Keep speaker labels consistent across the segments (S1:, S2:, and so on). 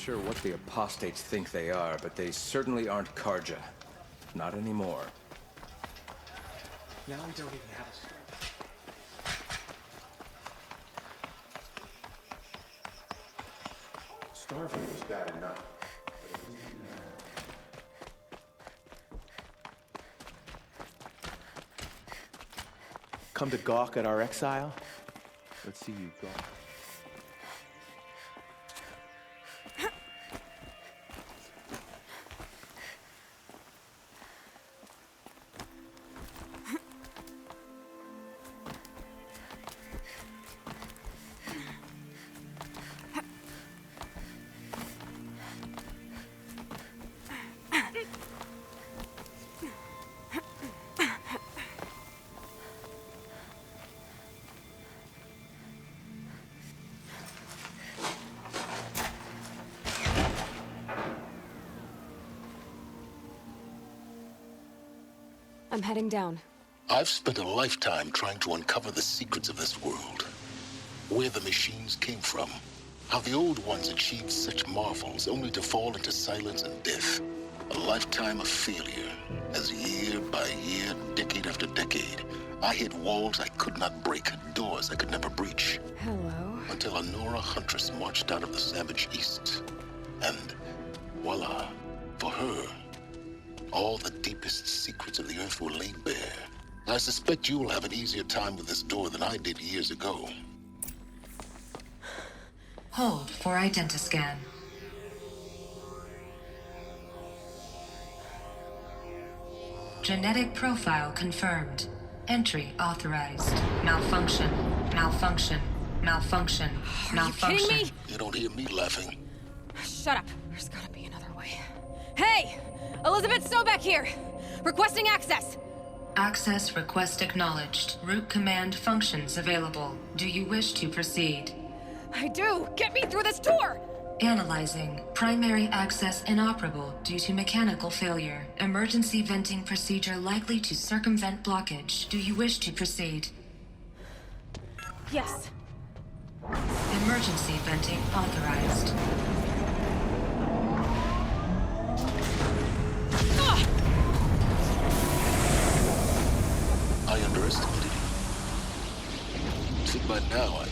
S1: sure what the apostates think they are, but they certainly aren't Karja. Not anymore.
S2: Now we don't even have a story.
S3: Starving was bad enough.
S2: Come to gawk at our exile? Let's see you gawk.
S4: I'm heading down.
S5: I've spent a lifetime trying to uncover the secrets of this world. Where the machines came from. How the old ones achieved such marvels only to fall into silence and death. A lifetime of failure, as year by year, decade after decade, I hit walls I could not break, doors I could never breach.
S4: Hello.
S5: Until a Nora huntress marched out of the savage east. And voila, for her, all the deepest secrets of the Earth were laid bare. I suspect you will have an easier time with this door than I did years ago.
S6: Hold for identiscan. Genetic profile confirmed. Entry authorized. Malfunction. Malfunction. Malfunction. Malfunction.
S4: Are you kidding me?
S5: You don't hear me laughing.
S4: Shut up. There's gotta be another way. Hey! Elizabeth Sobek here! Requesting access!
S6: Access request acknowledged. Root command functions available. Do you wish to proceed?
S4: I do! Get me through this door!
S6: Analyzing. Primary access inoperable due to mechanical failure. Emergency venting procedure likely to circumvent blockage. Do you wish to proceed?
S4: Yes.
S6: Emergency venting authorized.
S5: I underestimated you. Think by now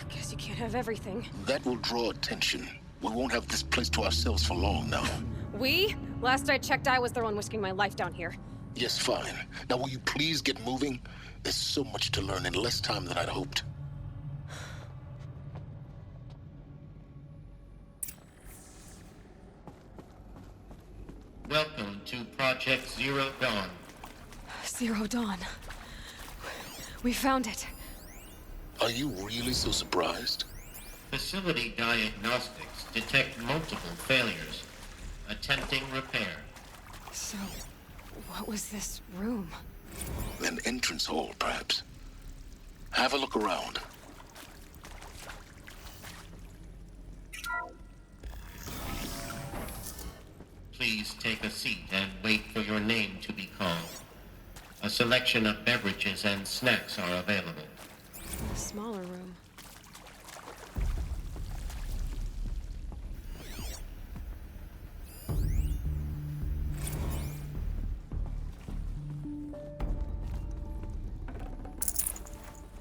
S4: Guess you can't have everything.
S5: that will draw attention. We won't have this place to ourselves for long now.
S4: We? Last I checked, I was the one risking my life down here.
S5: Yes, fine. Now will you please get moving? There's so much to learn in less time than I'd hoped.
S7: Welcome to Project Zero Dawn.
S4: Zero Dawn. We found it.
S5: Are you really so surprised?
S7: Facility diagnostics detect multiple failures. Attempting repair.
S4: So, what was this room?
S5: An entrance hall, perhaps. Have a look around.
S7: Please take a seat and wait for your name to be called. A selection of beverages and snacks are available.
S4: A smaller room.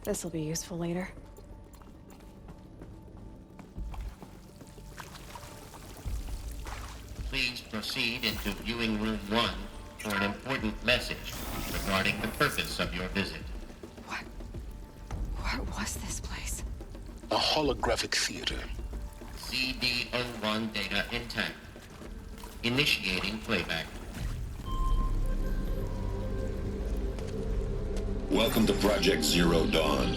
S4: This'll be useful later.
S7: Please proceed into viewing room 1 for an important message regarding the purpose of your visit.
S4: What was this place?
S5: A holographic theater.
S7: CD01 data intact. Initiating playback.
S3: Welcome to Project Zero Dawn.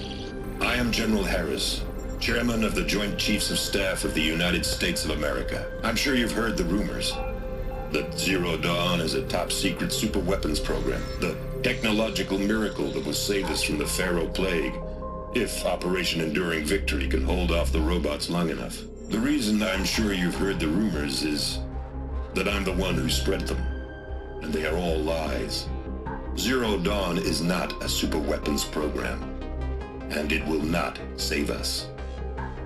S3: I am General Harris, Chairman of the Joint Chiefs of Staff of the United States of America. I'm sure you've heard the rumors that Zero Dawn is a top-secret superweapons program, the technological miracle that will save us from the Pharaoh Plague, if Operation Enduring Victory can hold off the robots long enough. The reason I'm sure you've heard the rumors is that I'm the one who spread them. and they are all lies. Zero Dawn is not a superweapons program, and it will not save us.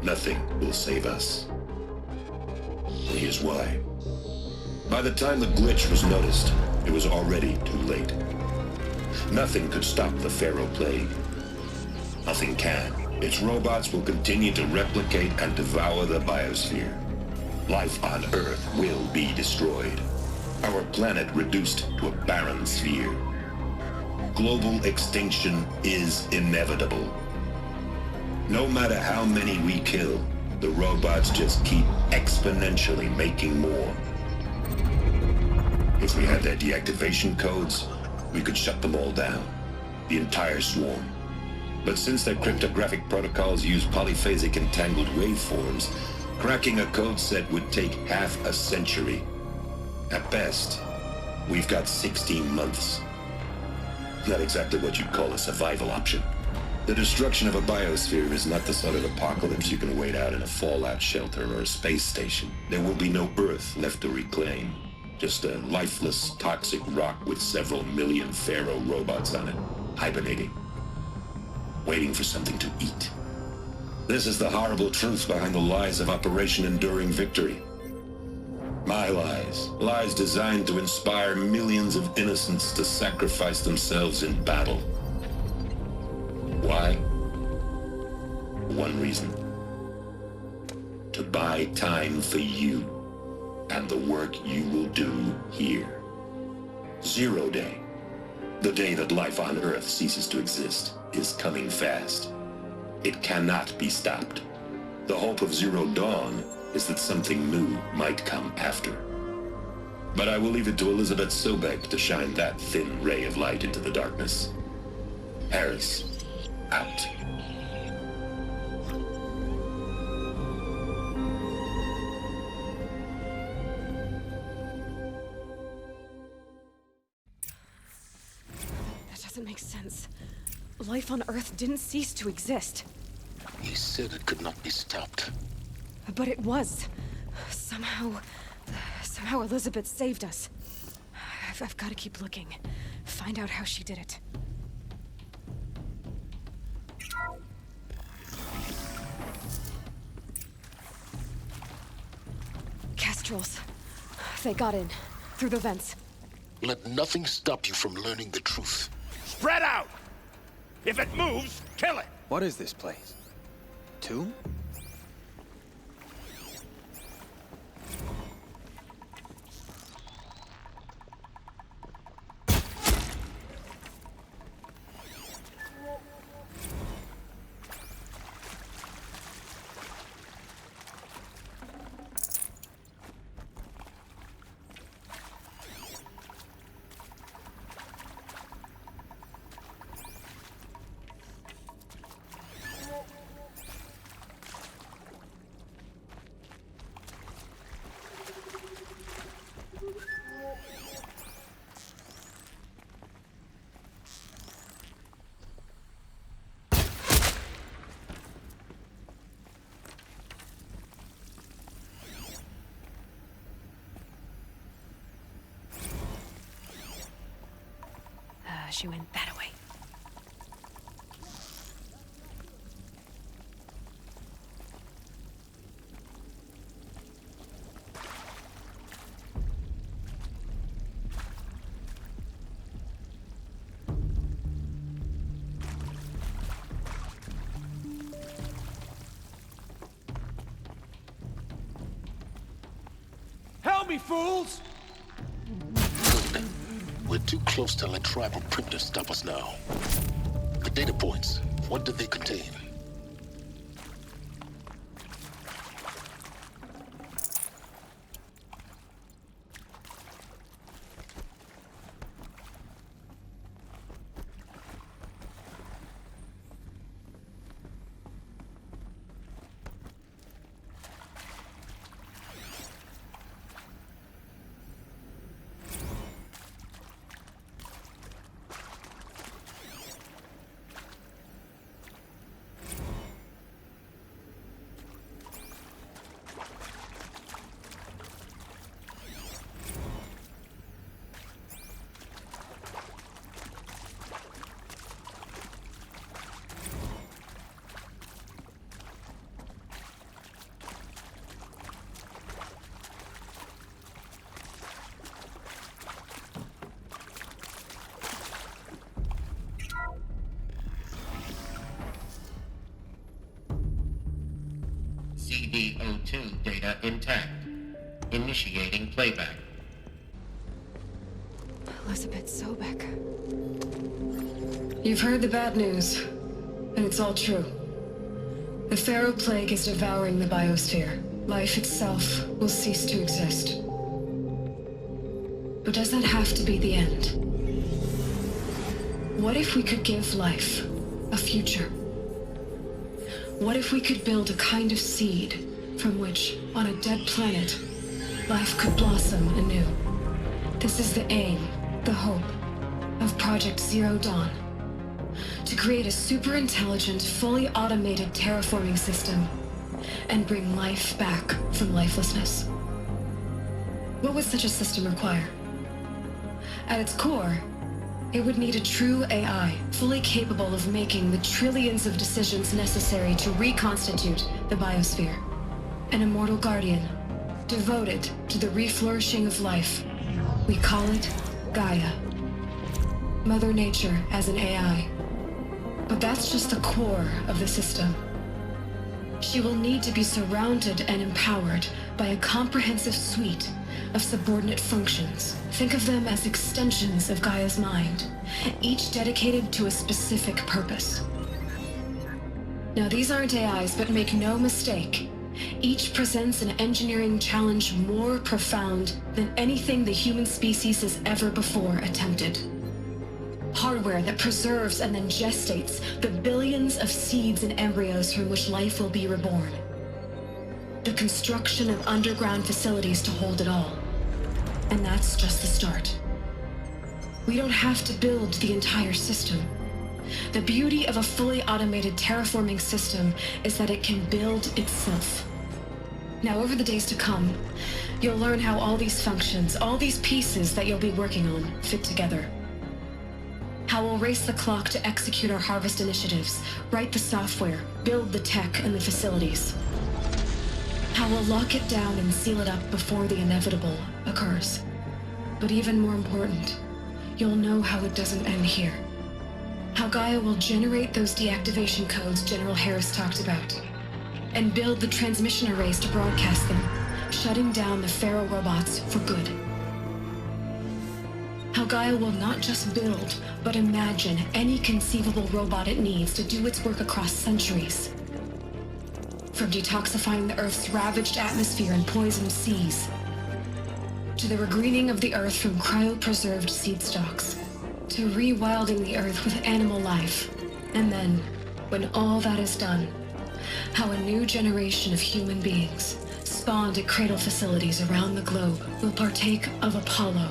S3: Nothing will save us. And here's why. By the time the glitch was noticed, it was already too late. Nothing could stop the Pharaoh Plague. Nothing can. Its robots will continue to replicate and devour the biosphere. Life on Earth will be destroyed. Our planet reduced to a barren sphere. Global extinction is inevitable. No matter how many we kill, the robots just keep exponentially making more. If we had their deactivation codes, we could shut them all down. The entire swarm. But since their cryptographic protocols use polyphasic entangled waveforms, cracking a code set would take half a century. At best, we've got 16 months. Not exactly what you'd call a survival option. The destruction of a biosphere is not the sort of apocalypse you can wait out in a fallout shelter or a space station. There will be no Earth left to reclaim. Just a lifeless, toxic rock with several million Pharaoh robots on it, hibernating, waiting for something to eat. This is the horrible truth behind the lies of Operation Enduring Victory. My lies. Lies designed to inspire millions of innocents to sacrifice themselves in battle. Why? One reason. To buy time for you and the work you will do here. Zero Day, the day that life on Earth ceases to exist, is coming fast. It cannot be stopped. The hope of Zero Dawn is that something new might come after. But I will leave it to Elizabeth Sobek to shine that thin ray of light into the darkness. Harris, out.
S4: That doesn't make sense. Life on Earth didn't cease to exist.
S5: He said it could not be stopped.
S4: But it was. Somehow Elizabeth saved us. I've got to keep looking. Find out how she did it. Kestrels. They got in. Through the vents.
S5: Let nothing stop you from learning the truth.
S8: Spread out! If it moves, kill it!
S1: What is this place? Tomb?
S4: She went that way.
S8: Help me, fools!
S5: Good. We're too close to let tribal primitives stop us now. The data points, what did they contain?
S7: CVO2 data intact. Initiating playback.
S4: Elizabeth Sobek.
S6: You've heard the bad news, and it's all true. The Pharaoh Plague is devouring the biosphere. Life itself will cease to exist. But does that have to be the end? What if we could give life a future? What if we could build a kind of seed from which, on a dead planet, life could blossom anew? This is the aim, the hope, of Project Zero Dawn. To create a super-intelligent, fully automated terraforming system and bring life back from lifelessness. What would such a system require? At its core, it would need a true AI, fully capable of making the trillions of decisions necessary to reconstitute the biosphere. An immortal guardian, devoted to the reflourishing of life. We call it Gaia. Mother Nature as an AI. But that's just the core of the system. She will need to be surrounded and empowered by a comprehensive suite of subordinate functions. Think of them as extensions of Gaia's mind, each dedicated to a specific purpose. Now, these aren't AIs, but make no mistake, each presents an engineering challenge more profound than anything the human species has ever before attempted. Hardware that preserves and then gestates the billions of seeds and embryos from which life will be reborn. The construction of underground facilities to hold it all. And that's just the start. We don't have to build the entire system. The beauty of a fully automated terraforming system is that it can build itself. Now, over the days to come, you'll learn how all these functions, all these pieces that you'll be working on, fit together. How we'll race the clock to execute our harvest initiatives, write the software, build the tech and the facilities. How we'll lock it down and seal it up before the inevitable occurs. But even more important, you'll know how it doesn't end here. How Gaia will generate those deactivation codes General Harris talked about, and build the transmission arrays to broadcast them, shutting down the Pharaoh robots for good. How Gaia will not just build, but imagine any conceivable robot it needs to do its work across centuries. From detoxifying the Earth's ravaged atmosphere and poisoned seas, to the regreening of the Earth from cryopreserved seed stalks, to rewilding the Earth with animal life. And then, when all that is done, how a new generation of human beings, spawned at cradle facilities around the globe, will partake of Apollo,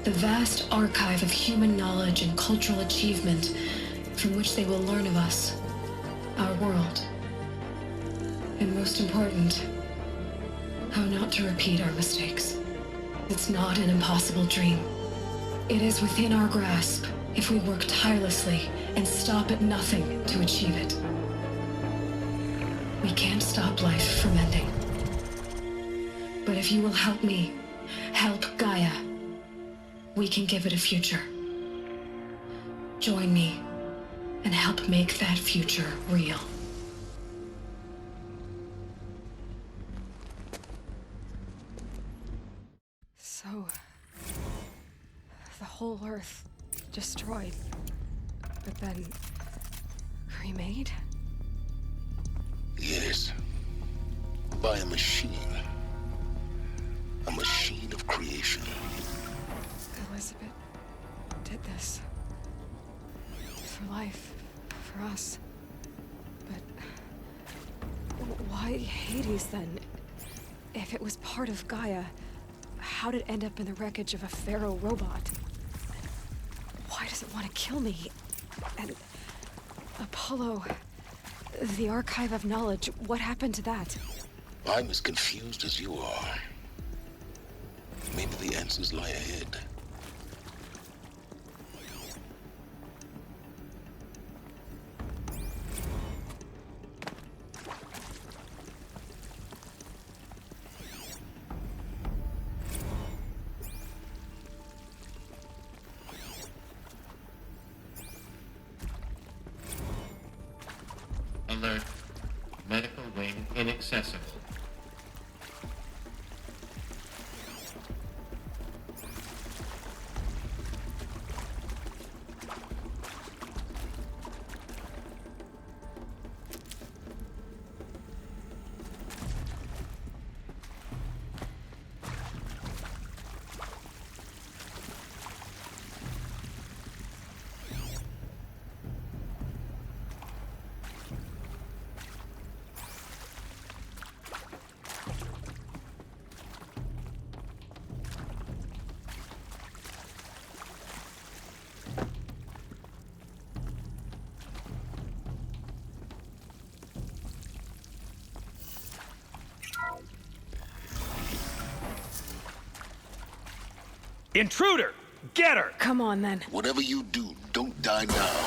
S6: the vast archive of human knowledge and cultural achievement from which they will learn of us, our world. And most important, how not to repeat our mistakes. It's not an impossible dream. It is within our grasp if we work tirelessly and stop at nothing to achieve it. We can't stop life from ending. But if you will help me, help Gaia, we can give it a future. Join me and help make that future real.
S4: So, the whole Earth destroyed, but then remade?
S5: Yes. By a machine. A machine of creation.
S4: Elizabeth did this. For life. For us. But why Hades then? If it was part of Gaia, how did it end up in the wreckage of a Pharaoh robot? Why does it want to kill me? And Apollo, the archive of knowledge, what happened to that?
S5: I'm as confused as you are. Maybe the answers lie ahead.
S7: Alert. Medical wing in accessible.
S8: Intruder! Get her!
S4: Come on, then.
S5: Whatever you do, don't die now.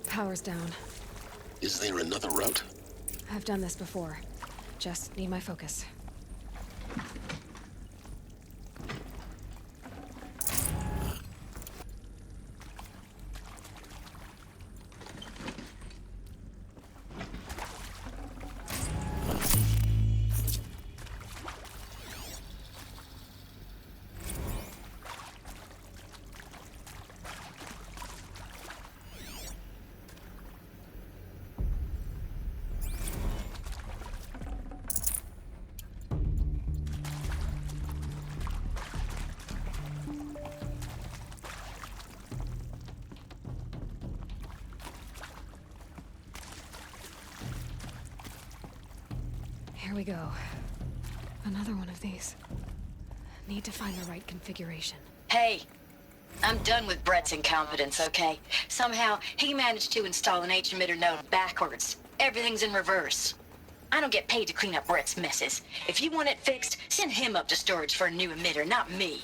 S4: Power's down.
S5: Is there another route?
S4: I've done this before. Just need my focus. Here we go. Another one of these. Need to find the right configuration.
S9: Hey, I'm done with Brett's incompetence, okay? Somehow, he managed to install an H-emitter node backwards. Everything's in reverse. I don't get paid to clean up Brett's messes. If you want it fixed, send him up to storage for a new emitter, not me.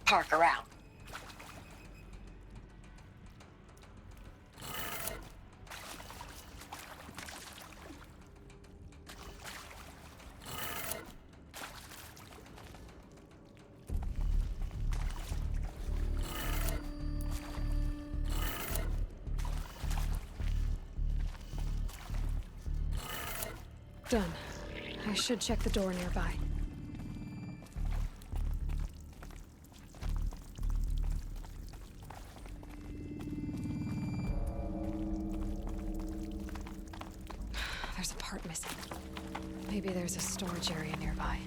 S9: Parker out.
S4: Done. I should check the door nearby. There's a part missing. Maybe there's a storage area nearby.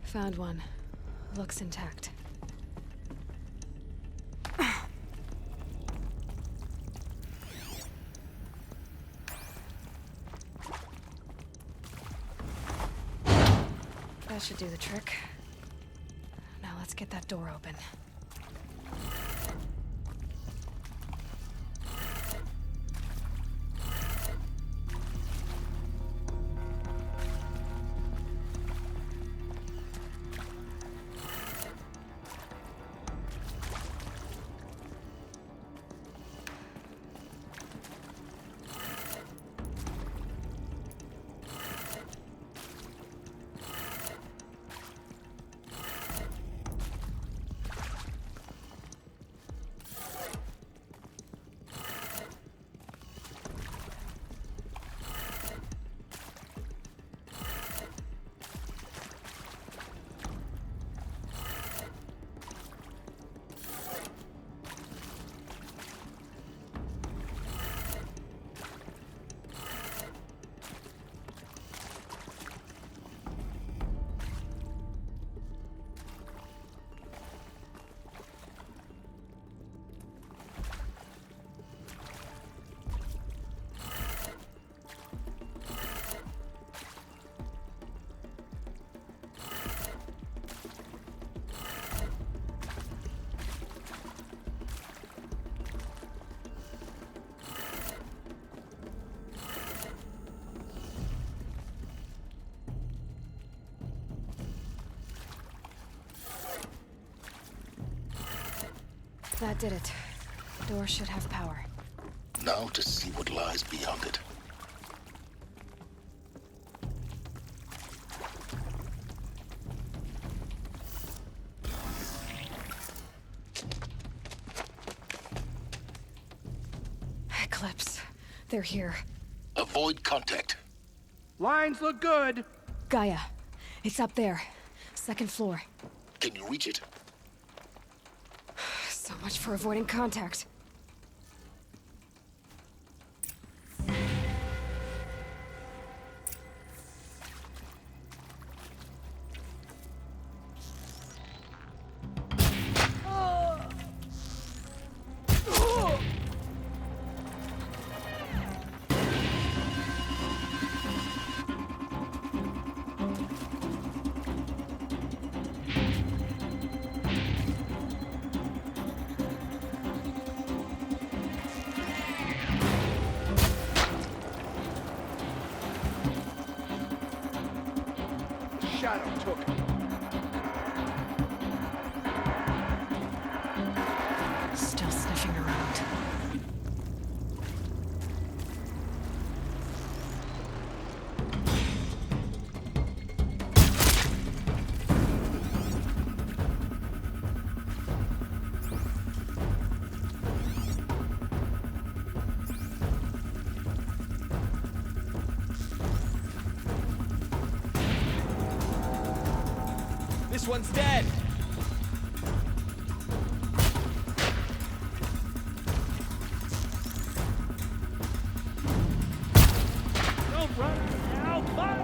S4: Found one. Looks intact. That should do the trick. Now let's get that door open. That did it. Door should have power.
S5: Now to see what lies beyond it.
S4: Eclipse. They're here.
S5: Avoid contact.
S8: Lines look good.
S4: Gaia. It's up there. Second floor.
S5: Can you reach it?
S4: So much for avoiding contact.
S8: Shadow took it.
S4: Still sniffing around.
S2: This one's dead!
S8: Don't run now, bud.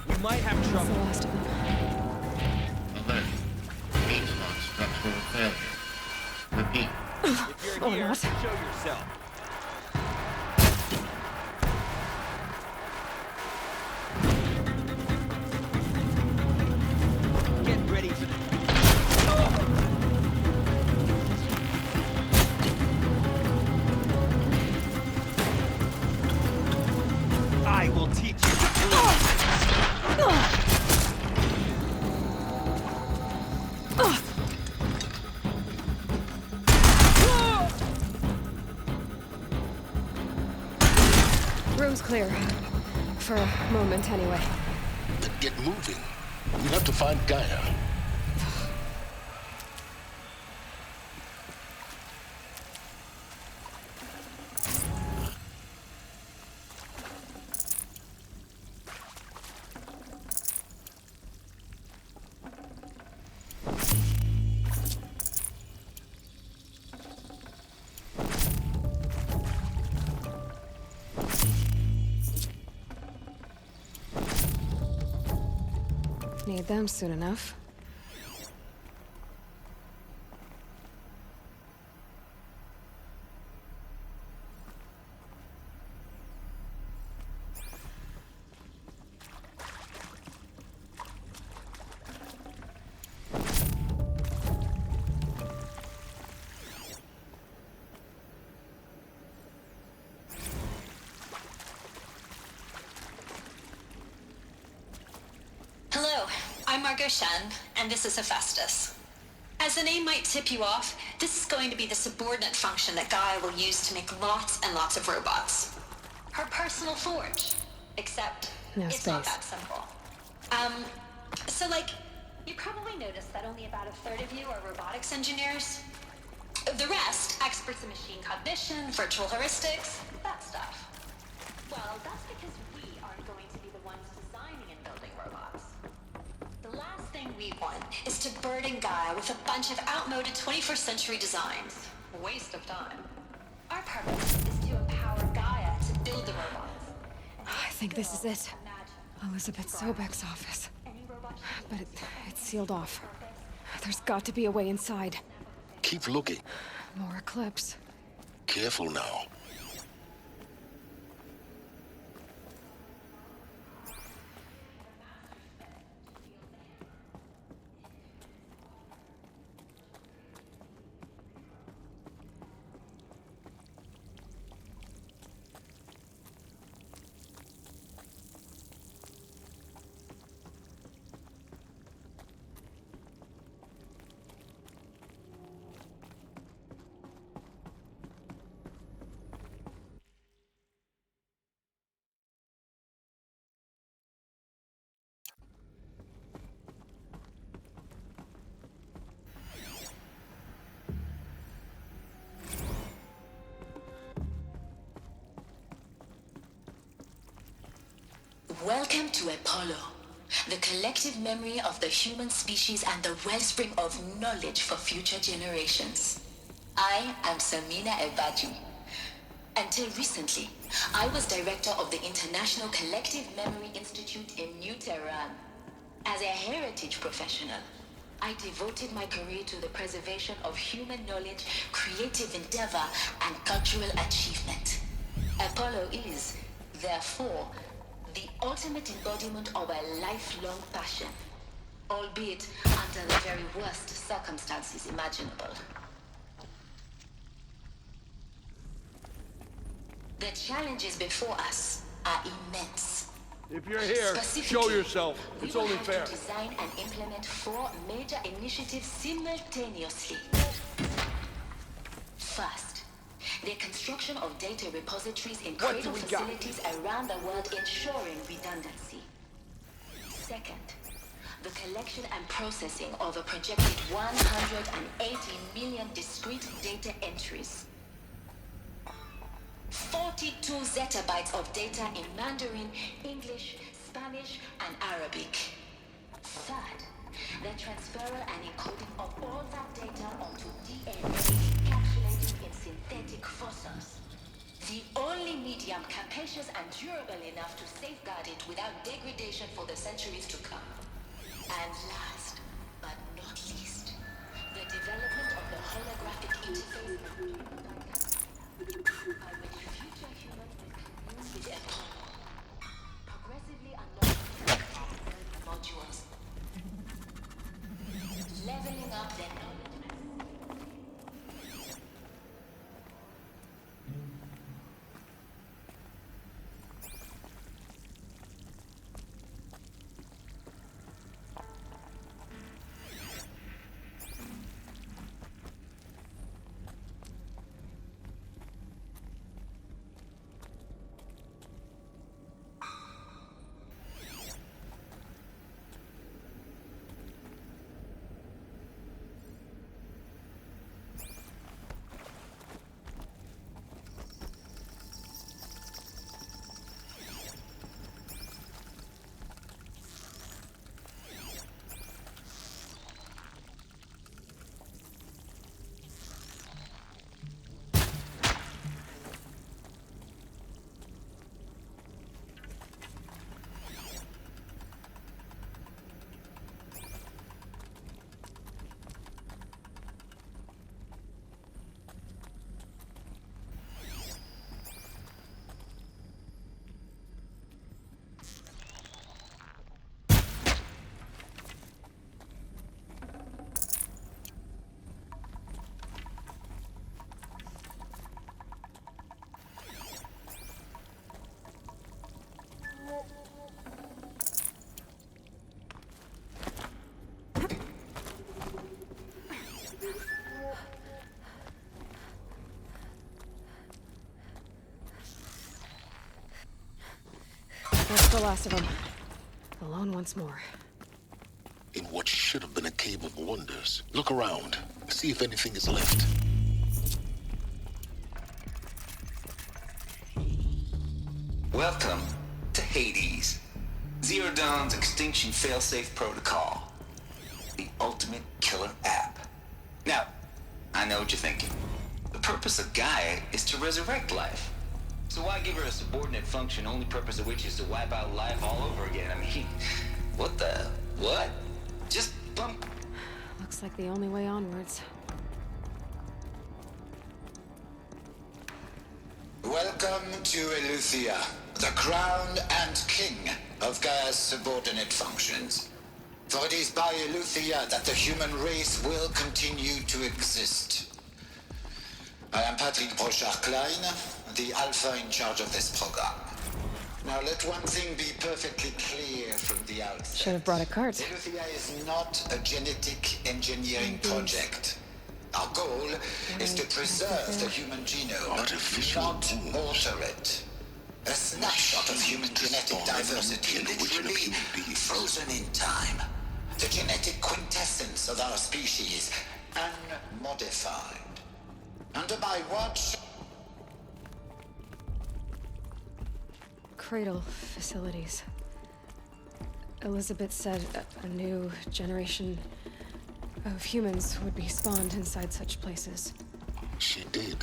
S2: We might have
S4: That's the
S2: trouble.
S4: last of them.
S7: Alert. Baseline structural failure. Repeat.
S2: If you're
S4: Or
S2: here,
S4: not.
S2: show yourself. Get ready for the... I will teach you to bleed.
S4: Room's clear. For a moment, anyway.
S5: Then get moving. We have to find Gaia.
S4: Need them soon enough.
S10: Hello, I'm Margot Shen, and this is Hephaestus. As the name might tip you off, this is going to be the subordinate function that Gaia will use to make lots and lots of robots. Her personal forge. Except,
S4: No
S10: it's not
S4: space.
S10: that simple. So you probably noticed that only about a third of you are robotics engineers. The rest, experts in machine cognition, virtual heuristics, that stuff. Well, that's because we aren't going to be the ones designing and building robots. The last thing we want is to burden Gaia with a bunch of outmoded 21st century designs. Waste of time. Our purpose is to empower Gaia to build the robots.
S4: I think this is it. Elizabeth Sobek's office. But it's sealed off. There's got to be a way inside.
S5: Keep looking.
S4: More Eclipse.
S5: Careful now.
S9: Welcome to Apollo, the collective memory of the human species and the wellspring of knowledge for future generations. I am Samina Ebadi. Until recently, I was director of the International Collective Memory Institute in New Tehran. As a heritage professional, I devoted my career to the preservation of human knowledge, creative endeavor, and cultural achievement. Apollo is, therefore, the ultimate embodiment of a lifelong passion, albeit under the very worst circumstances imaginable. The challenges before us are immense.
S8: If you're here, show yourself. It's only fair.
S9: We will have to design and implement 4 major initiatives simultaneously. First, the construction of data repositories in cradle facilities around the world, ensuring redundancy. Second, the collection and processing of a projected 180 million discrete data entries. 42 zettabytes of data in Mandarin, English, Spanish, and Arabic. Third, the transferal and encoding of all that data onto DNA encapsulated in synthetic fossils. The only medium capacious and durable enough to safeguard it without degradation for the centuries to come. And last, but not least, the development of the holographic interface by which future humans will commune with Apollo, progressively unlocking modules, leveling up their knowledge.
S4: That's the last of them. Alone once more.
S5: In what should have been a cave of wonders. Look around. See if anything is left.
S11: Welcome to Hades. Zero Dawn's extinction failsafe protocol. The ultimate killer app. Now, I know what you're thinking. The purpose of Gaia is to resurrect life. So why give her a subordinate function, only purpose of which is to wipe out life all over again? I mean, what? Just bump.
S4: Looks like the only way onwards.
S12: Welcome to Eleuthia, the crown and king of Gaia's subordinate functions. For it is by Eleuthia that the human race will continue to exist. I am Patrick Brochard-Klein, the Alpha in charge of this program. Now let one thing be perfectly clear from the outset.
S4: Should have brought a cart.
S12: Eleuthia is not a genetic engineering project. Our goal is to preserve the human genome, not alter it. A snapshot of human genetic diversity, literally frozen in time. The genetic quintessence of our species, unmodified. Under my watch...
S4: Cradle facilities. Elizabeth said a new generation of humans would be spawned inside such places.
S5: She did.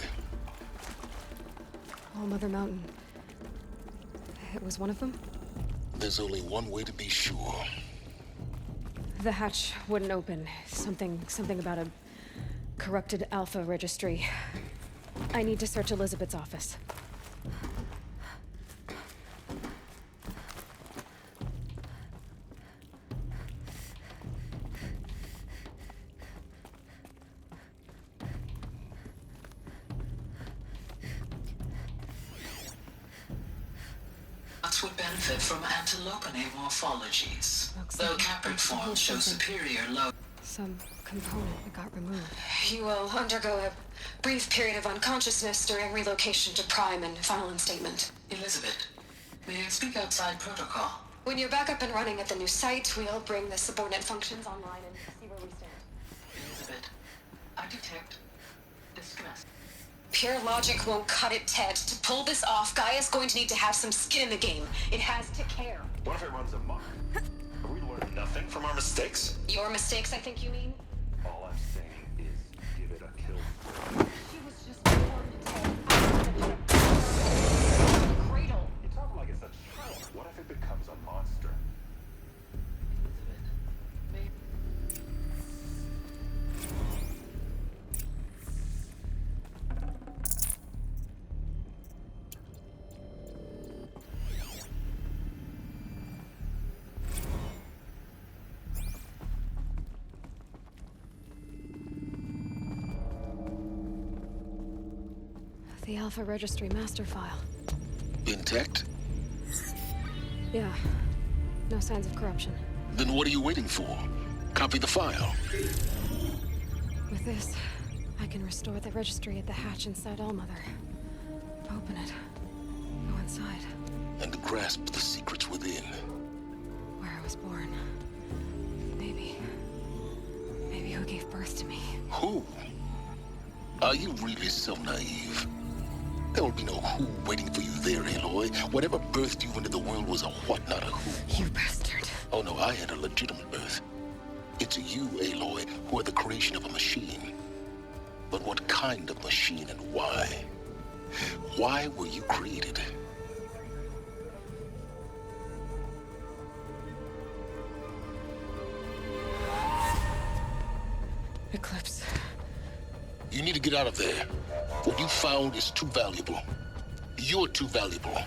S4: All Mother Mountain. It was one of them?
S5: There's only one way to be sure.
S4: The hatch wouldn't open. Something about a corrupted Alpha registry. I need to search Elizabeth's office.
S13: Would benefit from antilopine morphologies, though caprid forms show superior low.
S4: Some component that got removed.
S6: You will undergo a brief period of unconsciousness during relocation to Prime and final instatement.
S13: Elizabeth, may I speak outside protocol?
S6: When you're back up and running at the new site, we'll bring the subordinate functions online and see where we stand.
S13: Elizabeth, I detect distress.
S6: Pure logic won't cut it, Ted. To pull this off, Gaia's going to need to have some skin in the game. It has to care.
S14: What if it runs amok? Have we learned nothing from our mistakes?
S6: Your mistakes, I think you mean?
S14: All I'm saying is, give it a kill.
S6: She was just born, Ted. Cradle.
S14: You talk like it's a child. What if it becomes a monster?
S4: The Alpha Registry master file.
S5: Intact?
S4: Yeah. No signs of corruption.
S5: Then what are you waiting for? Copy the file.
S4: With this, I can restore the registry at the hatch inside Allmother. Open it. Go inside.
S5: And grasp the secrets within.
S4: Where I was born. Maybe who gave birth to me.
S5: Who? Are you really so naive? There will be no who waiting for you there, Aloy. Whatever birthed you into the world was a what, not a who.
S4: You bastard.
S5: Oh no, I had a legitimate birth. It's you, Aloy, who are the creation of a machine. But what kind of machine and why? Why were you created?
S4: Eclipse.
S5: You need to get out of there. What you found is too valuable. You're too valuable.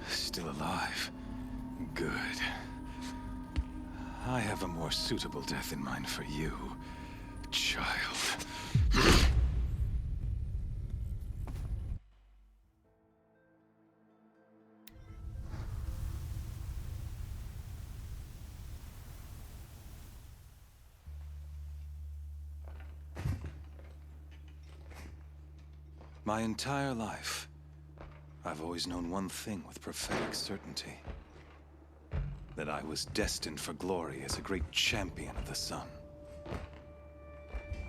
S1: Still alive. Good. I have a more suitable death in mind for you, child. My entire life, I've always known one thing with prophetic certainty. That I was destined for glory as a great champion of the sun.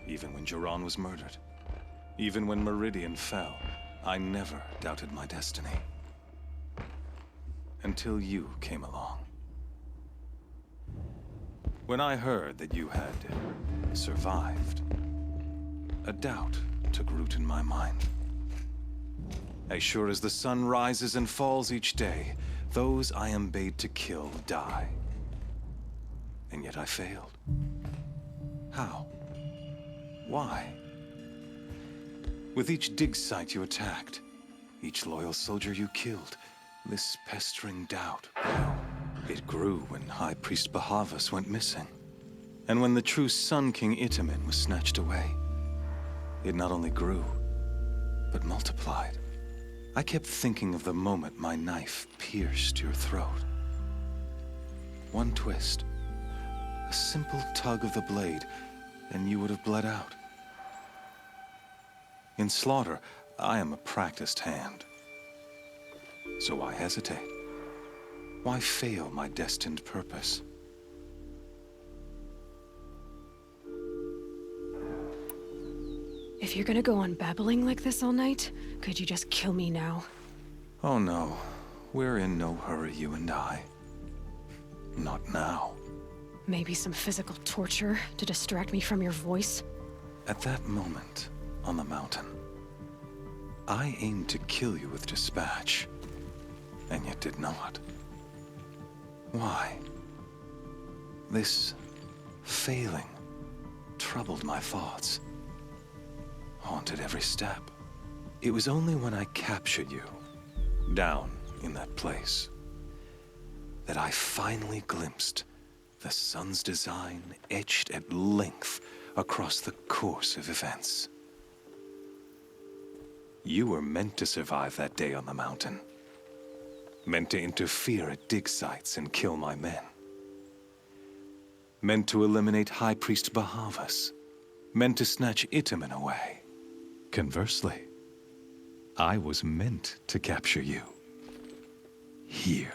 S1: Even when Jiran was murdered, even when Meridian fell, I never doubted my destiny. Until you came along. When I heard that you had survived, a doubt took root in my mind. As sure as the sun rises and falls each day, those I am bade to kill die. And yet I failed. How? Why? With each dig site you attacked, each loyal soldier you killed, this pestering doubt, well, it grew when High Priest Behemoth went missing. And when the true Sun King Itamen was snatched away, it not only grew, but multiplied. I kept thinking of the moment my knife pierced your throat. One twist. A simple tug of the blade, and you would have bled out. In slaughter, I am a practiced hand. So why hesitate? Why fail my destined purpose?
S4: If you're gonna go on babbling like this all night, could you just kill me now?
S1: Oh no, we're in no hurry, you and I. Not now.
S4: Maybe some physical torture to distract me from your voice?
S1: At that moment, on the mountain, I aimed to kill you with dispatch, and yet did not. Why? This failing troubled my thoughts, haunted every step. It was only when I captured you, down in that place, that I finally glimpsed the sun's design etched at length across the course of events. You were meant to survive that day on the mountain. Meant to interfere at dig sites and kill my men. Meant to eliminate High Priest Behemoth. Meant to snatch Itamen away. Conversely, I was meant to capture you. Here.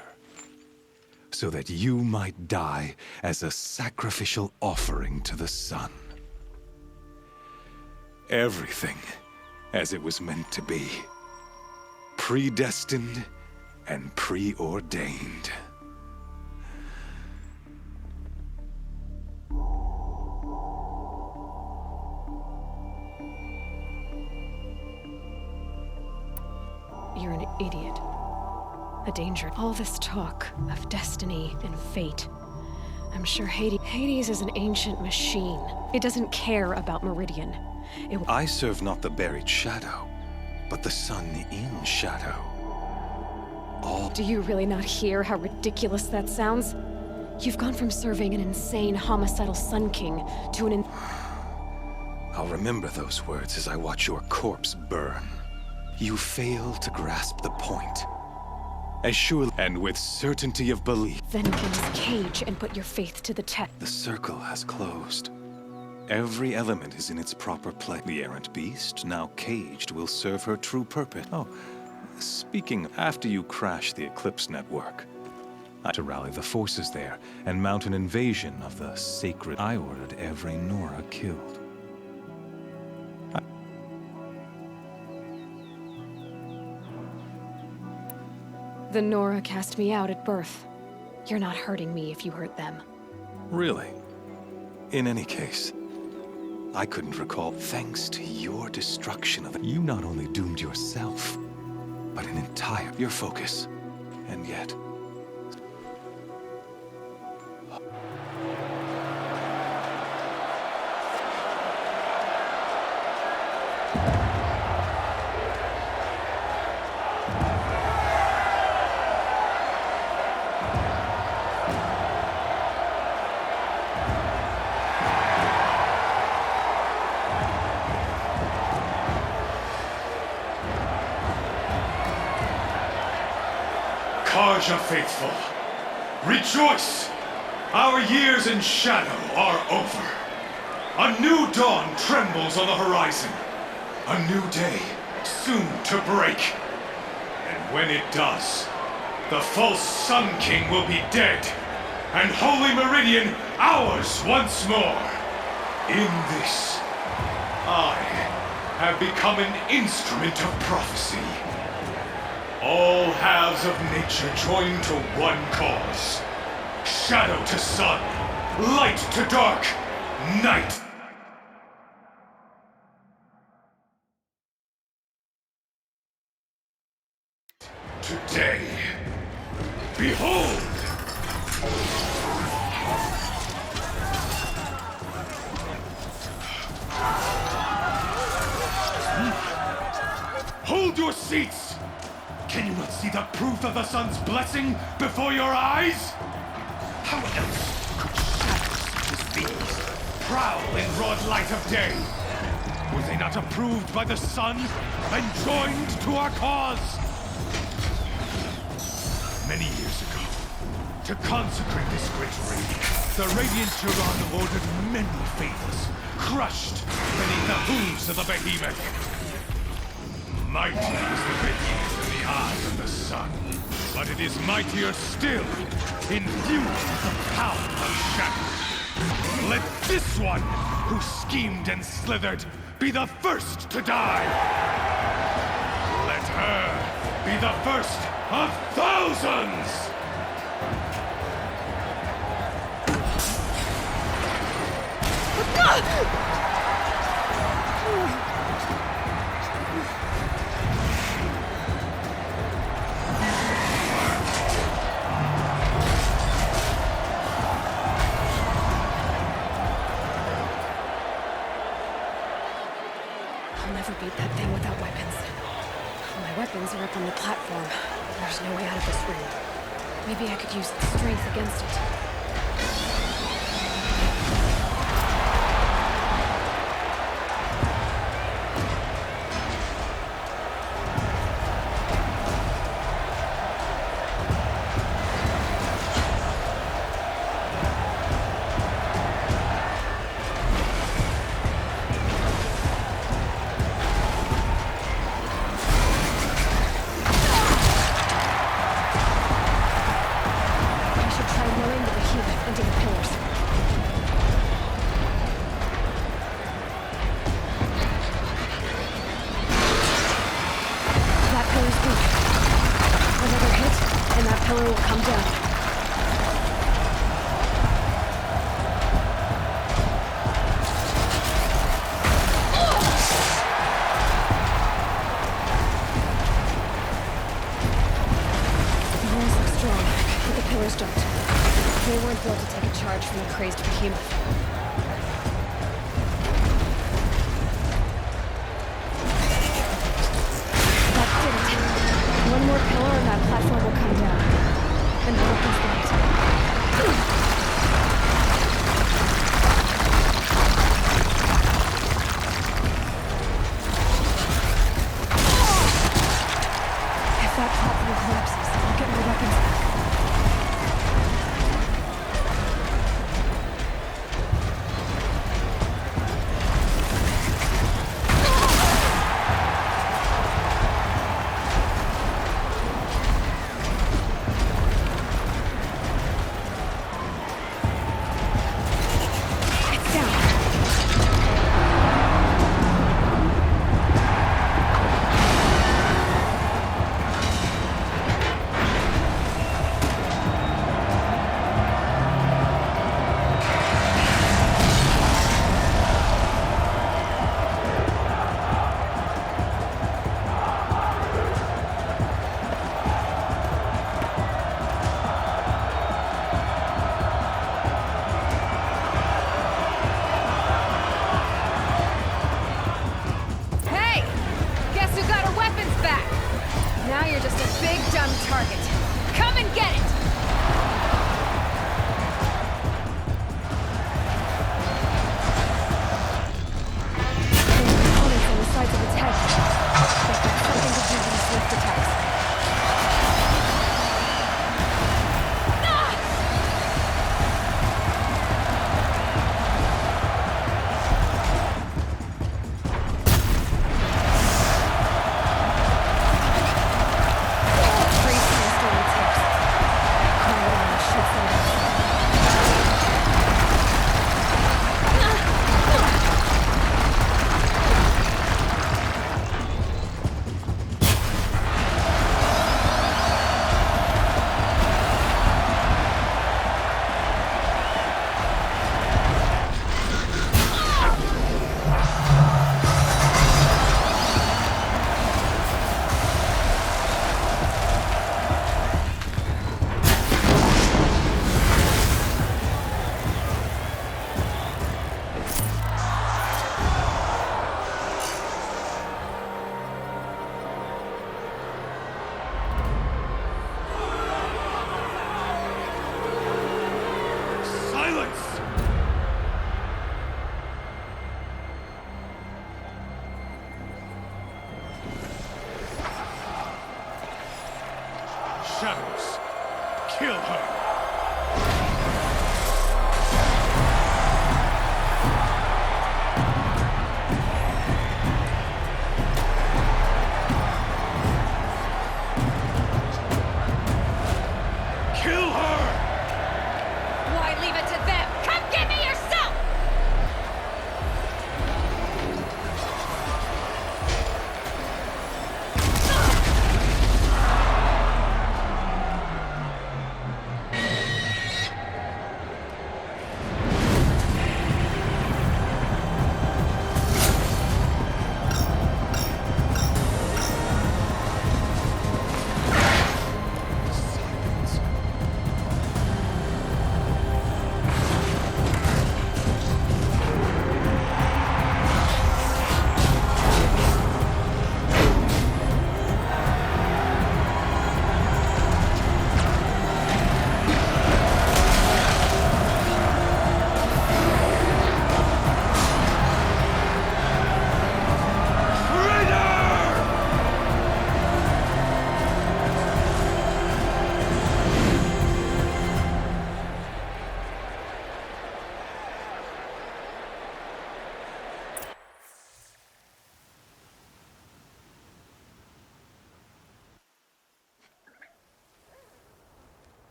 S1: So that you might die as a sacrificial offering to the sun. Everything as it was meant to be. Predestined and preordained.
S4: You're an idiot. A danger. All this talk of destiny and fate. I'm sure Hades is an ancient machine. It doesn't care about Meridian.
S1: I serve not the buried shadow, but the sun in shadow.
S4: Do you really not hear how ridiculous that sounds? You've gone from serving an insane homicidal Sun King to an
S1: I'll remember those words as I watch your corpse burn. You fail to grasp the point. As surely and with certainty of belief.
S4: Then in this cage and put your faith to the test.
S1: The circle has closed. Every element is in its proper place. The errant beast, now caged, will serve her true purpose. Oh, speaking, after you crash the Eclipse network, to rally the forces there and mount an invasion of the sacred, I ordered every Nora killed.
S4: The Nora cast me out at birth. You're not hurting me if you hurt them.
S1: Really? In any case, I couldn't recall. Thanks to your destruction of it, you not only doomed yourself, but an entire your focus. And yet,
S8: Karja faithful, rejoice! Our years in shadow are over. A new dawn trembles on the horizon. A new day soon to break. And when it does, the false Sun King will be dead, and Holy Meridian ours once more. In this, I have become an instrument of prophecy. All halves of nature join to one cause. Shadow to sun, light to dark, night. Today, behold! Hold your seats! Can you not see the proof of the sun's blessing before your eyes? How else could shadows such as these prowl in broad light of day? Were they not approved by the sun and joined to our cause? Many years ago, To consecrate this great raid, the Radiant Turon ordered many favors, crushed beneath the hooves of the Behemoth. Mighty is the Behemoth in the eyes of the sun, but it is mightier still, infused with the power of shadow. Let this one, who schemed and slithered, be the first to die! Let her be the first of thousands!
S4: I'll never beat that thing without weapons. My weapons are up on the platform. There's no way out of this room. Maybe I could use its strength against it. They weren't built to take a charge from a crazed behemoth. That did it. One more pillar and that platform will come down. And the weapons light. If that platform collapses, I'll get my weapons back.
S8: Shadows, kill her!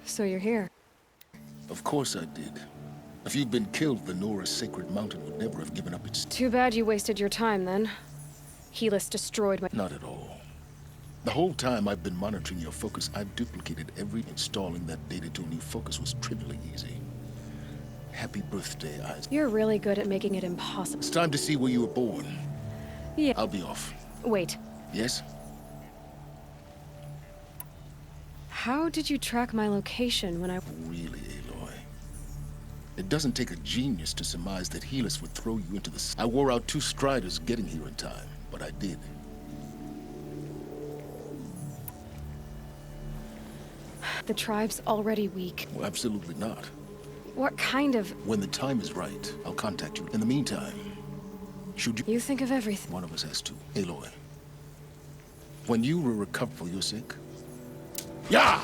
S4: So you're here.
S5: Of course I did. If you'd been killed, the Nora's sacred mountain would never have given up its...
S4: Too bad you wasted your time, then. Helios destroyed my...
S5: Not at all. The whole time I've been monitoring your focus, I've duplicated every... Installing that data to a new focus was trivially easy. Happy birthday, Isaac.
S4: You're really good at making it impossible.
S5: It's time to see where you were born.
S4: Yeah.
S5: I'll be off.
S4: Wait.
S5: Yes?
S4: How did you track my location when I...
S5: Really, Aloy? It doesn't take a genius to surmise that Helios would throw you into the... I wore out 2 striders getting here in time, but I did.
S4: The tribe's already weak.
S5: Well, absolutely not.
S4: What kind of...
S5: When the time is right, I'll contact you. In the meantime, should you...
S4: You think of everything.
S5: One of us has to. Aloy. When you recover for your sake... Yeah!